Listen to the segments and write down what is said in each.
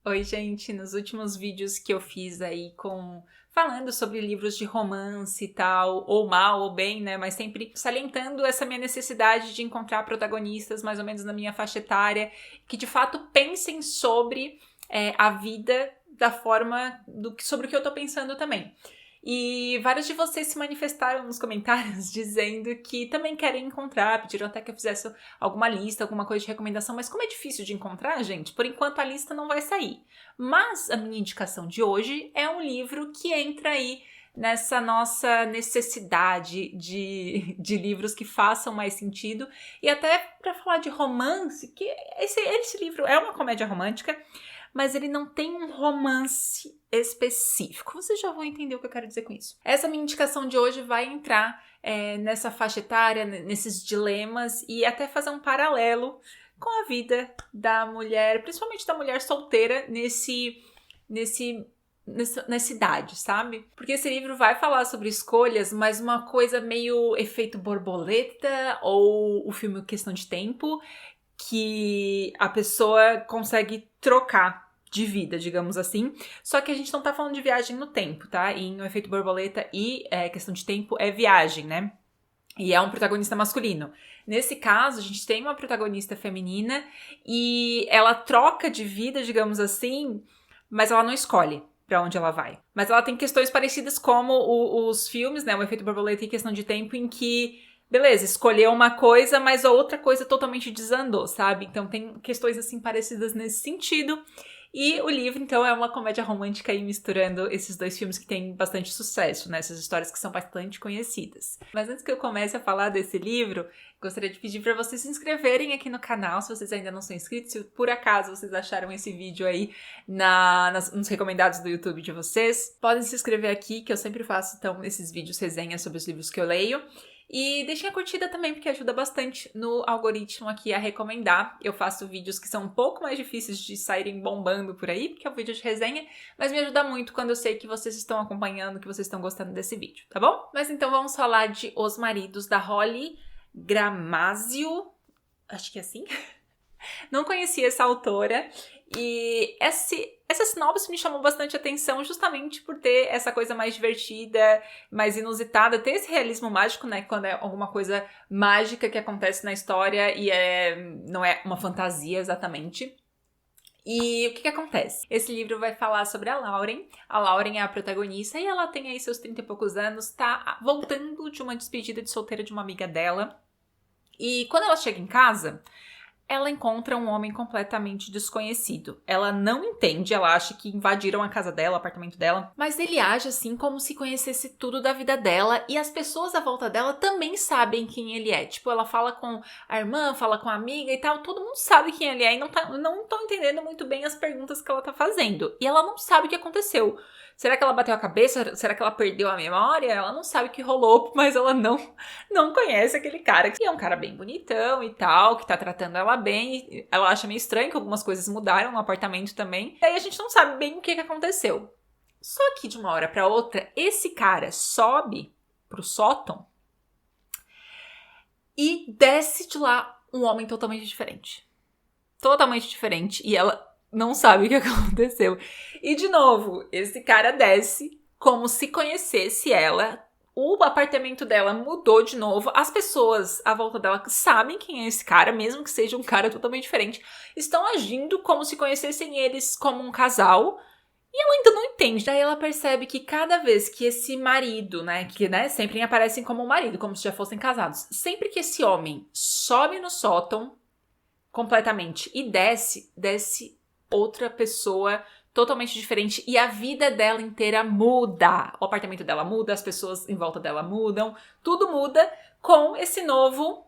Oi, gente, nos últimos vídeos que eu fiz aí falando sobre livros de romance e tal, ou mal ou bem, né, mas sempre salientando essa minha necessidade de encontrar protagonistas mais ou menos na minha faixa etária, que de fato pensem sobre a vida da forma sobre o que eu tô pensando também. E vários de vocês se manifestaram nos comentários dizendo que também querem encontrar, pediram até que eu fizesse alguma lista, alguma coisa de recomendação, mas como é difícil de encontrar, gente, por enquanto a lista não vai sair. Mas a minha indicação de hoje é um livro que entra aí nessa nossa necessidade de livros que façam mais sentido. E até para falar de romance, que esse livro é uma comédia romântica, mas ele não tem um romance específico. Vocês já vão entender o que eu quero dizer com isso. Essa minha indicação de hoje vai entrar nessa faixa etária, nesses dilemas e até fazer um paralelo com a vida da mulher, principalmente da mulher solteira nessa idade, sabe? Porque esse livro vai falar sobre escolhas, mas uma coisa meio efeito borboleta ou o filme Questão de Tempo, que a pessoa consegue trocar de vida, digamos assim. Só que a gente não tá falando de viagem no tempo, tá? Em O Efeito Borboleta e Questão de Tempo é viagem, né? E é um protagonista masculino. Nesse caso, a gente tem uma protagonista feminina e ela troca de vida, digamos assim, mas ela não escolhe pra onde ela vai. Mas ela tem questões parecidas como os filmes, né? O Efeito Borboleta e Questão de Tempo, em que beleza, escolheu uma coisa, mas a outra coisa totalmente desandou, sabe? Então tem questões assim parecidas nesse sentido. E o livro, então, é uma comédia romântica aí misturando esses dois filmes que têm bastante sucesso, né? Essas histórias que são bastante conhecidas. Mas antes que eu comece a falar desse livro, gostaria de pedir para vocês se inscreverem aqui no canal, se vocês ainda não são inscritos. Se por acaso vocês acharam esse vídeo aí nos recomendados do YouTube de vocês, podem se inscrever aqui, que eu sempre faço, então, esses vídeos resenhas sobre os livros que eu leio. E deixem a curtida também, porque ajuda bastante no algoritmo aqui a recomendar. Eu faço vídeos que são um pouco mais difíceis de saírem bombando por aí, porque é um vídeo de resenha, mas me ajuda muito quando eu sei que vocês estão acompanhando, que vocês estão gostando desse vídeo, tá bom? Mas então vamos falar de Os Maridos, da Holly Gramazio. Acho que é assim. Não conhecia essa autora. E essa sinopse me chamou bastante atenção justamente por ter essa coisa mais divertida, mais inusitada, ter esse realismo mágico, né? Quando é alguma coisa mágica que acontece na história e não é uma fantasia exatamente. E o que acontece? Esse livro vai falar sobre a Lauren. A Lauren é a protagonista e ela tem aí seus 30 e poucos anos, tá voltando de uma despedida de solteira de uma amiga dela. E quando ela chega em casa, ela encontra um homem completamente desconhecido. Ela não entende, ela acha que invadiram a casa dela, o apartamento dela, mas ele age assim como se conhecesse tudo da vida dela e as pessoas à volta dela também sabem quem ele é. Tipo, ela fala com a irmã, fala com a amiga e tal, todo mundo sabe quem ele é e não estão entendendo muito bem as perguntas que ela tá fazendo. E ela não sabe o que aconteceu. Será que ela bateu a cabeça? Será que ela perdeu a memória? Ela não sabe o que rolou, mas ela não conhece aquele cara. Que é um cara bem bonitão e tal, que tá tratando ela bem. E ela acha meio estranho que algumas coisas mudaram no apartamento também. E aí a gente não sabe bem o que aconteceu. Só que de uma hora pra outra, esse cara sobe pro sótão e desce de lá um homem totalmente diferente. Totalmente diferente. E ela não sabe o que aconteceu. E de novo, esse cara desce como se conhecesse ela. O apartamento dela mudou de novo. As pessoas à volta dela sabem quem é esse cara, mesmo que seja um cara totalmente diferente. Estão agindo como se conhecessem eles como um casal. E ela ainda não entende. Daí ela percebe que cada vez que esse marido, que sempre aparecem como um marido, como se já fossem casados. Sempre que esse homem sobe no sótão completamente e desce outra pessoa totalmente diferente e a vida dela inteira muda. O apartamento dela muda, as pessoas em volta dela mudam, tudo muda com esse novo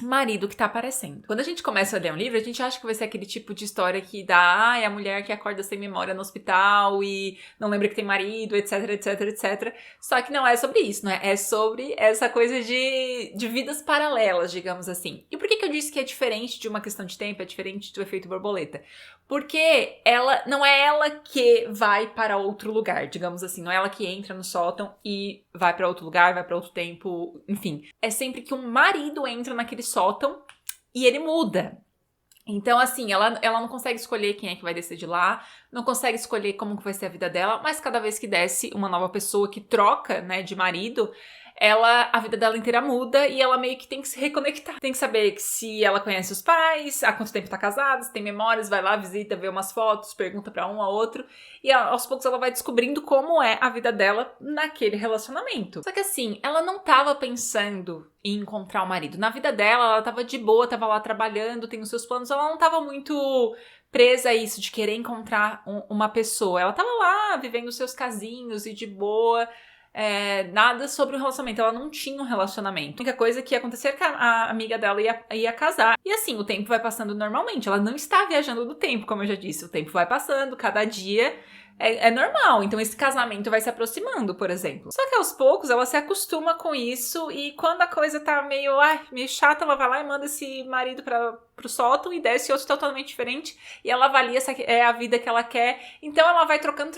marido que tá aparecendo. Quando a gente começa a ler um livro, a gente acha que vai ser aquele tipo de história que dá, é a mulher que acorda sem memória no hospital e não lembra que tem marido, etc, etc, etc. Só que não é sobre isso, né? É sobre essa coisa de vidas paralelas, digamos assim. E por que eu disse que é diferente de Uma Questão de Tempo, é diferente do Efeito Borboleta? Porque não é ela que vai para outro lugar, digamos assim. Não é ela que entra no sótão e vai para outro lugar, vai para outro tempo, enfim. É sempre que um marido entra naquele sótão e ele muda. Então, assim, ela não consegue escolher quem é que vai descer de lá, não consegue escolher como que vai ser a vida dela, mas cada vez que desce uma nova pessoa que troca, né, de marido, a vida dela inteira muda e ela meio que tem que se reconectar. Tem que saber se ela conhece os pais, há quanto tempo tá casada, se tem memórias, vai lá, visita, vê umas fotos, pergunta pra um, a outro. E aos poucos ela vai descobrindo como é a vida dela naquele relacionamento. Só que assim, ela não tava pensando em encontrar o marido. Na vida dela, ela tava de boa, tava lá trabalhando, tem os seus planos, ela não tava muito presa a isso, de querer encontrar uma pessoa. Ela tava lá, vivendo os seus casinhos e de boa. Nada sobre o relacionamento, ela não tinha um relacionamento. A única coisa que ia acontecer é que a amiga dela ia casar. E assim, o tempo vai passando normalmente, ela não está viajando do tempo, como eu já disse, o tempo vai passando, cada dia é normal. Então esse casamento vai se aproximando, por exemplo. Só que aos poucos ela se acostuma com isso e quando a coisa tá meio chata, ela vai lá e manda esse marido pro sótão e desce outro totalmente diferente e ela avalia se é a vida que ela quer. Então ela vai trocando.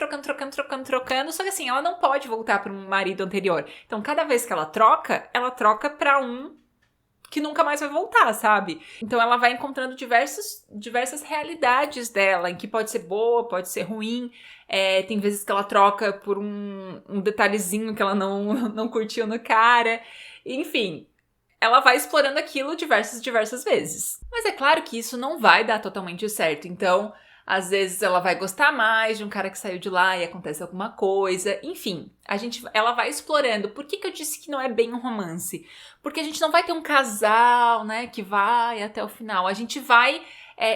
Só que assim, ela não pode voltar para um marido anterior. Então cada vez que ela troca pra um que nunca mais vai voltar, sabe? Então ela vai encontrando diversas realidades dela, em que pode ser boa, pode ser ruim. Tem vezes que ela troca por um detalhezinho que ela não curtiu no cara. Enfim, ela vai explorando aquilo diversas vezes. Mas é claro que isso não vai dar totalmente certo. Então, às vezes ela vai gostar mais de um cara que saiu de lá e acontece alguma coisa. Enfim, ela vai explorando. Por que eu disse que não é bem um romance? Porque a gente não vai ter um casal, né, que vai até o final. A gente vai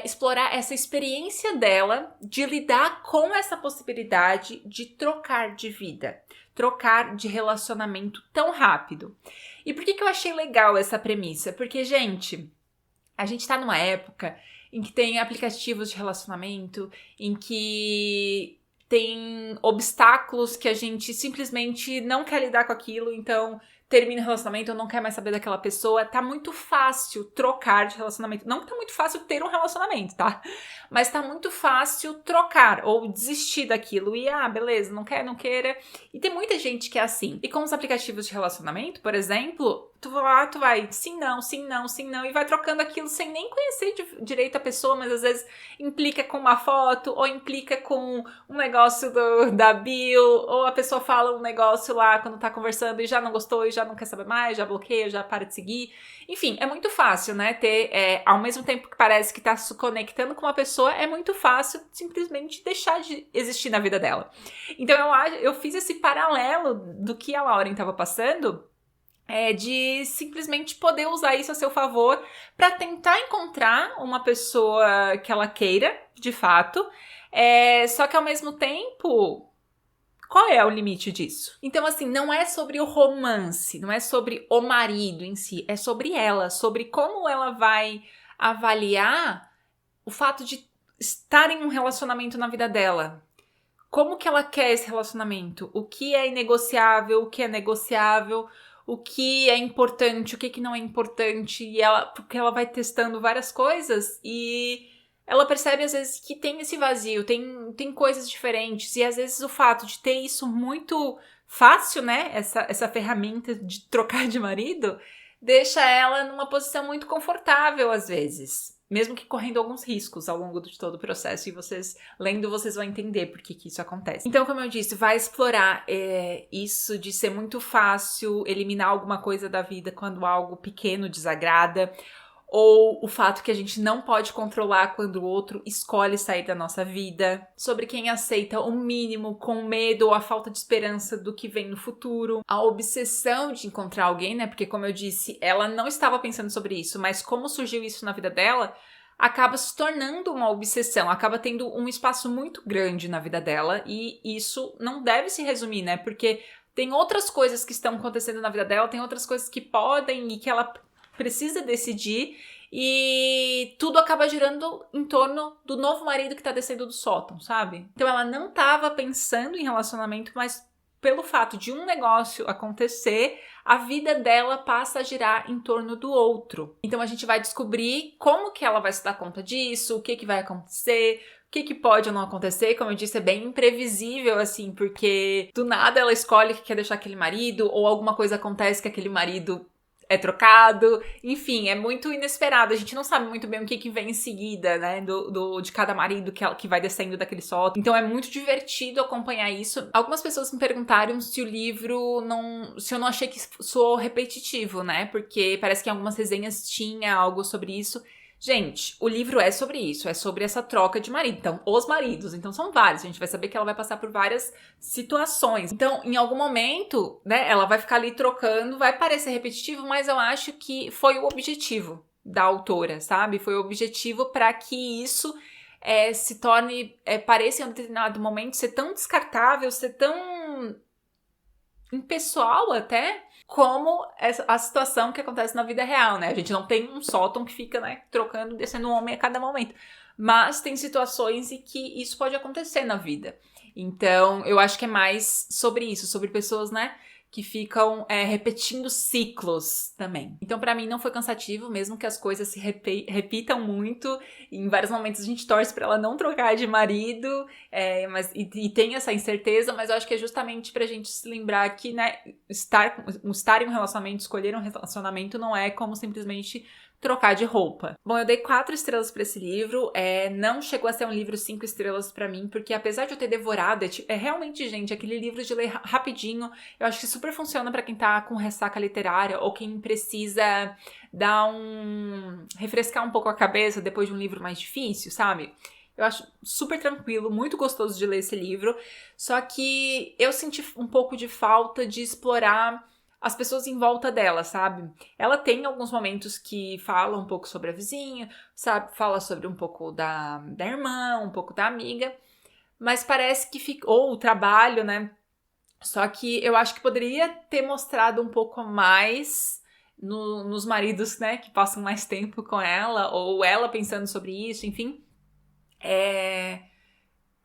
explorar essa experiência dela de lidar com essa possibilidade de trocar de vida, trocar de relacionamento tão rápido. E por que eu achei legal essa premissa? Porque, gente, a gente tá numa época em que tem aplicativos de relacionamento, em que tem obstáculos que a gente simplesmente não quer lidar com aquilo, então termina o relacionamento, eu não quero mais saber daquela pessoa. Tá muito fácil trocar de relacionamento. Não que tá muito fácil ter um relacionamento, tá? Mas tá muito fácil trocar ou desistir daquilo. E, beleza, não quer, não queira. E tem muita gente que é assim. E com os aplicativos de relacionamento, por exemplo, tu vai sim, não, e vai trocando aquilo sem nem conhecer direito a pessoa, mas às vezes implica com uma foto, ou implica com um negócio da bio, ou a pessoa fala um negócio lá quando tá conversando e já não gostou e já não quer saber mais, já bloqueia, já para de seguir. Enfim, é muito fácil, né, ao mesmo tempo que parece que tá se conectando com uma pessoa, é muito fácil simplesmente deixar de existir na vida dela. Então eu fiz esse paralelo do que a Lauren tava passando, de simplesmente poder usar isso a seu favor para tentar encontrar uma pessoa que ela queira, de fato, só que ao mesmo tempo, qual é o limite disso? Então, assim, não é sobre o romance, não é sobre o marido em si, é sobre ela, sobre como ela vai avaliar o fato de estar em um relacionamento na vida dela. Como que ela quer esse relacionamento? O que é inegociável, o que é negociável, o que é importante, o que não é importante, porque ela vai testando várias coisas e ela percebe às vezes que tem esse vazio, tem coisas diferentes, e às vezes o fato de ter isso muito fácil, né, essa ferramenta de trocar de marido, deixa ela numa posição muito confortável às vezes. Mesmo que correndo alguns riscos ao longo de todo o processo, e vocês, lendo, vocês vão entender por que isso acontece. Então, como eu disse, vai explorar isso de ser muito fácil eliminar alguma coisa da vida quando algo pequeno desagrada, ou o fato que a gente não pode controlar quando o outro escolhe sair da nossa vida, sobre quem aceita o mínimo com medo ou a falta de esperança do que vem no futuro, a obsessão de encontrar alguém, né? Porque, como eu disse, ela não estava pensando sobre isso, mas como surgiu isso na vida dela, acaba se tornando uma obsessão, acaba tendo um espaço muito grande na vida dela, e isso não deve se resumir, né? Porque tem outras coisas que estão acontecendo na vida dela, tem outras coisas que podem e que ela precisa decidir, e tudo acaba girando em torno do novo marido que tá descendo do sótão, sabe? Então ela não tava pensando em relacionamento, mas pelo fato de um negócio acontecer, a vida dela passa a girar em torno do outro. Então a gente vai descobrir como que ela vai se dar conta disso, o que vai acontecer, o que pode ou não acontecer. Como eu disse, é bem imprevisível, assim, porque do nada ela escolhe que quer deixar aquele marido, ou alguma coisa acontece que aquele marido é trocado, enfim, é muito inesperado, a gente não sabe muito bem o que vem em seguida, né, de cada marido que vai descendo daquele sótão, então é muito divertido acompanhar isso. Algumas pessoas me perguntaram se o livro se eu não achei que soou repetitivo, né, porque parece que em algumas resenhas tinha algo sobre isso. Gente, o livro é sobre isso, é sobre essa troca de marido. Então, os maridos, então são vários. A gente vai saber que ela vai passar por várias situações. Então, em algum momento, né, ela vai ficar ali trocando, vai parecer repetitivo, mas eu acho que foi o objetivo da autora, sabe? Foi o objetivo para que isso se torne, pareça em um determinado momento ser tão descartável, ser tão impessoal até, como a situação que acontece na vida real, né? A gente não tem um sótão que fica, né, trocando, descendo um homem a cada momento. Mas tem situações em que isso pode acontecer na vida. Então, eu acho que é mais sobre isso, sobre pessoas, né, que ficam repetindo ciclos também. Então, pra mim, não foi cansativo, mesmo que as coisas se repitam muito. Em vários momentos a gente torce pra ela não trocar de marido, e tem essa incerteza, mas eu acho que é justamente pra gente se lembrar que, né, estar em um relacionamento, escolher um relacionamento não é como simplesmente trocar de roupa. Bom, eu dei 4 estrelas pra esse livro, não chegou a ser um livro 5 estrelas pra mim, porque apesar de eu ter devorado, realmente, gente, aquele livro de ler rapidinho, eu acho que super funciona pra quem tá com ressaca literária ou quem precisa refrescar um pouco a cabeça depois de um livro mais difícil, sabe? Eu acho super tranquilo, muito gostoso de ler esse livro, só que eu senti um pouco de falta de explorar as pessoas em volta dela, sabe? Ela tem alguns momentos que fala um pouco sobre a vizinha, sabe? Fala sobre um pouco da irmã, um pouco da amiga, mas parece que ou o trabalho, né? Só que eu acho que poderia ter mostrado um pouco mais nos maridos, né? Que passam mais tempo com ela, ou ela pensando sobre isso, enfim.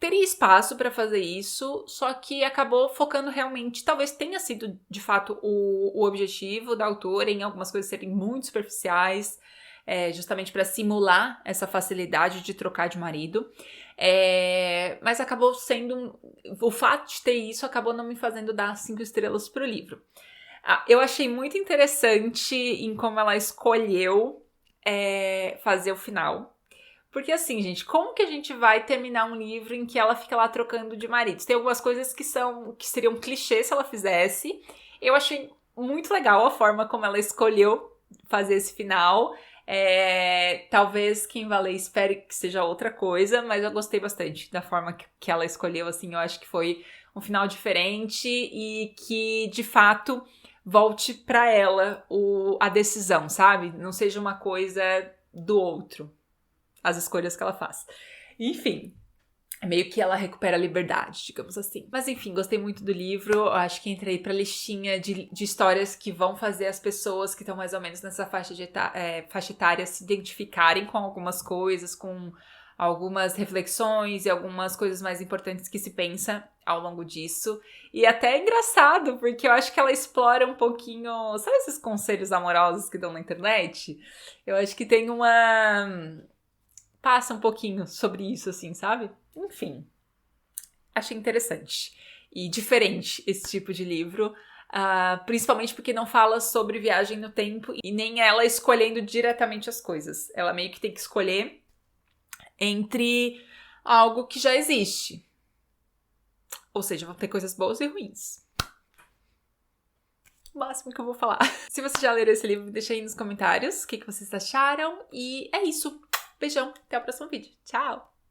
Teria espaço para fazer isso, só que acabou focando realmente, talvez tenha sido de fato o objetivo da autora em algumas coisas serem muito superficiais, justamente para simular essa facilidade de trocar de marido, mas acabou sendo, o fato de ter isso acabou não me fazendo dar 5 estrelas pro livro. Eu achei muito interessante em como ela escolheu fazer o final. Porque assim, gente, como que a gente vai terminar um livro em que ela fica lá trocando de maridos? Tem algumas coisas que seriam clichê se ela fizesse. Eu achei muito legal a forma como ela escolheu fazer esse final. Talvez quem vai ler espere que seja outra coisa, mas eu gostei bastante da forma que ela escolheu, assim, eu acho que foi um final diferente e que, de fato, volte pra ela a decisão, sabe? Não seja uma coisa do outro. As escolhas que ela faz. Enfim, meio que ela recupera a liberdade, digamos assim. Mas enfim, gostei muito do livro. Acho que entrei pra listinha de histórias que vão fazer as pessoas que estão mais ou menos nessa faixa etária se identificarem com algumas coisas, com algumas reflexões e algumas coisas mais importantes que se pensa ao longo disso. E até é engraçado, porque eu acho que ela explora um pouquinho... Sabe esses conselhos amorosos que dão na internet? Eu acho que tem passa um pouquinho sobre isso, assim, sabe? Enfim, achei interessante e diferente esse tipo de livro, principalmente porque não fala sobre viagem no tempo e nem ela escolhendo diretamente as coisas. Ela meio que tem que escolher entre algo que já existe. Ou seja, vão ter coisas boas e ruins. O máximo que eu vou falar. Se você já leu esse livro, deixa aí nos comentários o que vocês acharam. E é isso. Beijão, até o próximo vídeo. Tchau!